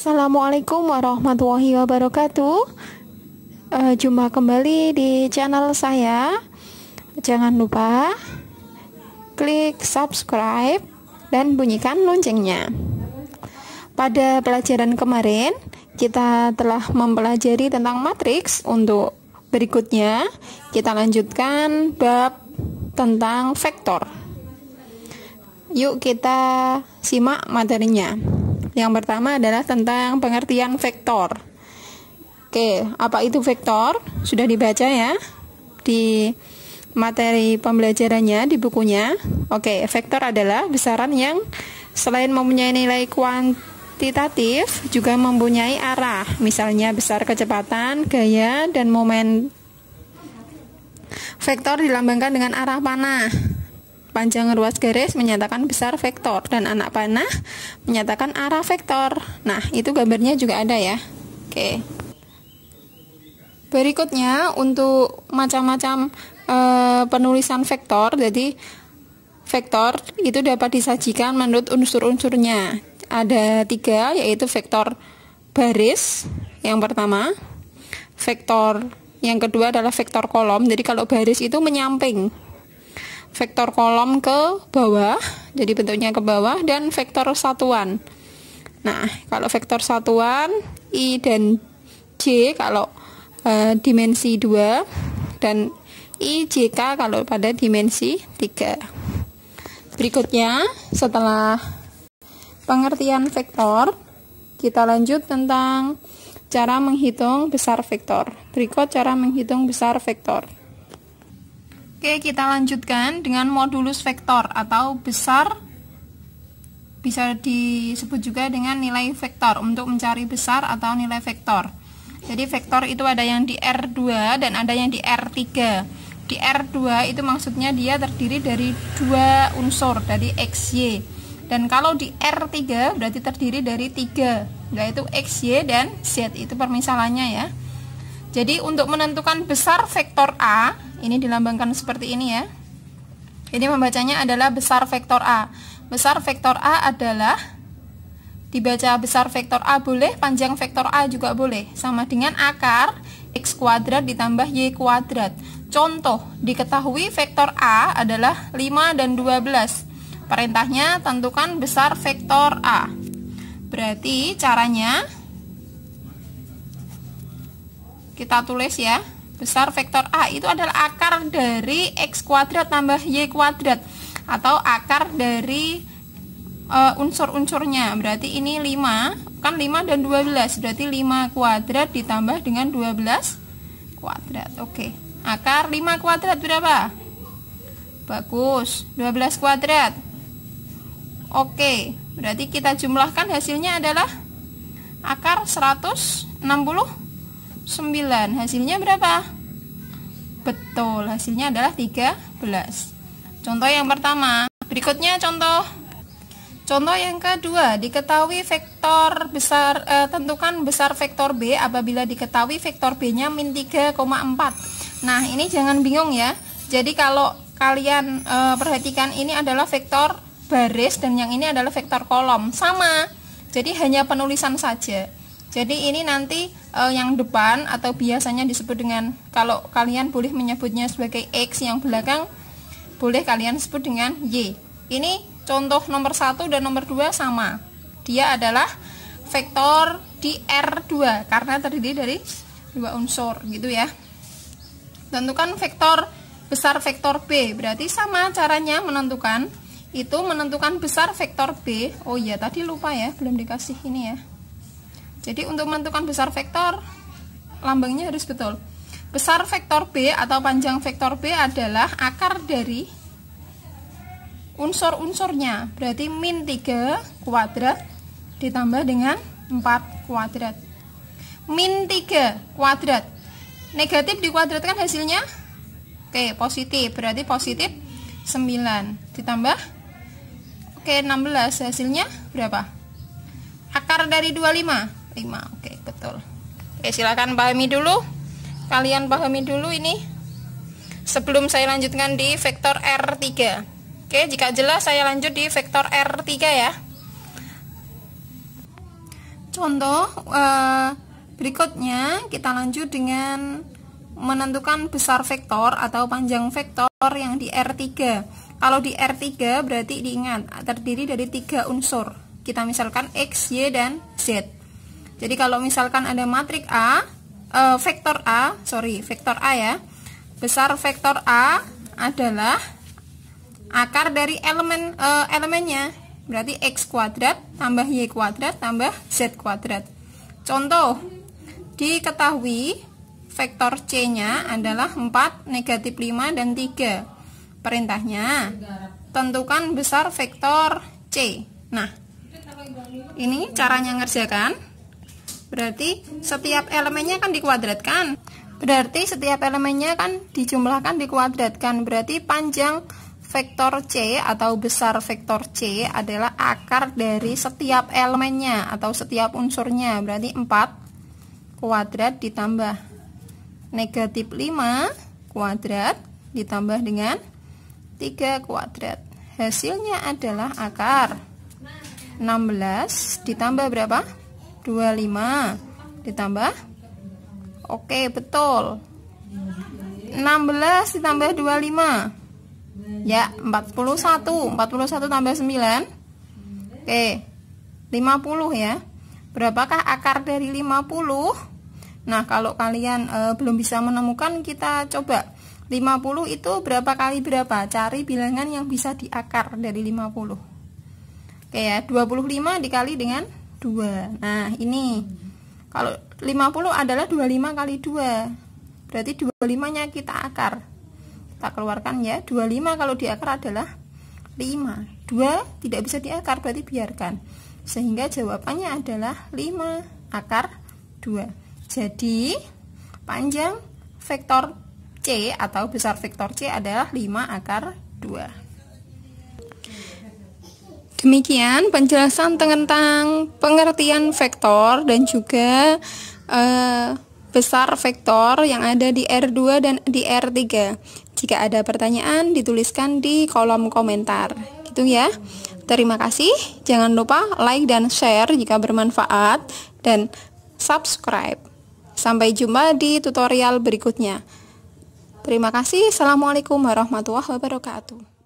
Assalamualaikum warahmatullahi wabarakatuh. Jumpa kembali di channel saya. Jangan lupa klik subscribe dan bunyikan loncengnya. Pada pelajaran kemarin kita telah mempelajari tentang matriks. Untuk berikutnya kita lanjutkan bab tentang vektor. Yuk kita simak materinya. Yang pertama adalah tentang pengertian vektor. Oke, apa itu vektor? Sudah dibaca ya di materi pembelajarannya di bukunya. Oke, vektor adalah besaran yang selain mempunyai nilai kuantitatif juga mempunyai arah. Misalnya besar kecepatan, gaya, dan momen. Vektor dilambangkan dengan arah panah. Panjang ruas garis menyatakan besar vektor, dan anak panah menyatakan arah vektor. Nah, itu gambarnya juga ada ya. Oke. Berikutnya untuk macam-macam penulisan vektor. Jadi vektor itu dapat disajikan menurut unsur-unsurnya. Ada 3, yaitu vektor baris yang pertama, vektor yang kedua adalah vektor kolom. Jadi kalau baris itu menyamping, vektor kolom ke bawah, jadi bentuknya ke bawah, dan vektor satuan. Nah, kalau vektor satuan I dan J kalau dimensi 2, dan I, J, K kalau pada dimensi 3. Berikutnya, setelah pengertian vektor, kita lanjut tentang cara menghitung besar vektor. Berikut cara menghitung besar vektor. Oke, kita lanjutkan dengan modulus vektor atau besar, bisa disebut juga dengan nilai vektor untuk mencari besar atau nilai vektor. Jadi vektor itu ada yang di R2 dan ada yang di R3. Di R2 itu maksudnya dia terdiri dari 2 unsur, dari X, Y. Dan kalau di R3 berarti terdiri dari 3, yaitu X, Y, dan Z. Itu permisalannya ya. Jadi untuk menentukan besar vektor A, ini dilambangkan seperti ini ya. Ini membacanya adalah besar vektor A. Besar vektor A adalah, dibaca besar vektor A boleh, panjang vektor A juga boleh. Sama dengan akar X kuadrat ditambah Y kuadrat. Contoh, diketahui vektor A adalah 5 dan 12. Perintahnya tentukan besar vektor A. Berarti caranya kita tulis ya. Besar vektor A itu adalah akar dari X kuadrat tambah Y kuadrat, atau akar dari unsur-unsurnya. Berarti ini 5, kan 5 dan 12, berarti 5 kuadrat ditambah dengan 12 kuadrat. Oke, akar 5 kuadrat berapa? Bagus, 12 kuadrat. Oke, berarti kita jumlahkan, hasilnya adalah akar 169. Hasilnya berapa? Betul, hasilnya adalah 13. Contoh yang pertama. Berikutnya contoh yang kedua. Diketahui vektor besar, tentukan besar vektor B apabila diketahui vektor B-nya min 3,4. Nah, ini jangan bingung ya. Jadi kalau kalian perhatikan, ini adalah vektor baris dan yang ini adalah vektor kolom. Sama. Jadi hanya penulisan saja. Jadi ini nanti yang depan atau biasanya disebut dengan, kalau kalian boleh menyebutnya sebagai X, yang belakang boleh kalian sebut dengan Y. Ini contoh nomor 1 dan nomor 2 sama. Dia adalah vektor di R2 karena terdiri dari 2 unsur gitu ya. Tentukan vektor besar vektor B. Berarti sama caranya menentukan. Itu menentukan besar vektor B. Oh iya, tadi lupa ya, belum dikasih ini ya. Jadi untuk menentukan besar vektor, lambangnya harus betul. Besar vektor B atau panjang vektor B adalah akar dari unsur-unsurnya. Berarti min 3 kuadrat ditambah dengan 4 kuadrat. Min 3 kuadrat. Negatif dikuadratkan hasilnya? Oke, positif. Berarti positif 9 ditambah 16, hasilnya berapa? Akar dari 25. 5. Oke, betul. Oke, silakan pahami dulu. Kalian pahami dulu ini sebelum saya lanjutkan di vektor R3. Oke, jika jelas saya lanjut di vektor R3 ya. Contoh berikutnya kita lanjut dengan menentukan besar vektor atau panjang vektor yang di R3. Kalau di R3 berarti diingat terdiri dari 3 unsur. Kita misalkan X, Y, dan Z. Jadi kalau misalkan ada matrik vektor A ya. Besar vektor A adalah akar dari elemennya. Berarti X kuadrat tambah Y kuadrat tambah Z kuadrat. Contoh, diketahui vektor C-nya adalah 4, negatif 5, dan 3. Perintahnya, tentukan besar vektor C. Nah, ini caranya ngerjakan. Berarti setiap elemennya kan dikuadratkan. Berarti setiap elemennya kan dijumlahkan dikuadratkan. Berarti panjang vektor C atau besar vektor C adalah akar dari setiap elemennya atau setiap unsurnya. Berarti 4 kuadrat ditambah negatif 5 kuadrat ditambah dengan 3 kuadrat. Hasilnya adalah akar 16 ditambah berapa? 25 ditambah, oke betul, 16 ditambah 25 ya 41 tambah 9, oke 50 ya. Berapakah akar dari 50? Nah, kalau kalian belum bisa menemukan, kita coba 50 itu berapa kali berapa? Cari bilangan yang bisa diakar dari 50. Oke ya, 25 dikali dengan 2. Nah, ini. Kalau 50 adalah 25 kali 2. Berarti 25-nya kita akar. Kita keluarkan ya. 25 kalau diakar adalah 5. 2 tidak bisa diakar, berarti biarkan. Sehingga jawabannya adalah 5 akar 2. Jadi, panjang vektor C atau besar vektor C adalah 5 akar 2. Demikian penjelasan tentang pengertian vektor dan juga besar vektor yang ada di R2 dan di R3. Jika ada pertanyaan, dituliskan di kolom komentar. Gitu ya. Terima kasih. Jangan lupa like dan share jika bermanfaat, dan subscribe. Sampai jumpa di tutorial berikutnya. Terima kasih. Assalamualaikum warahmatullahi wabarakatuh.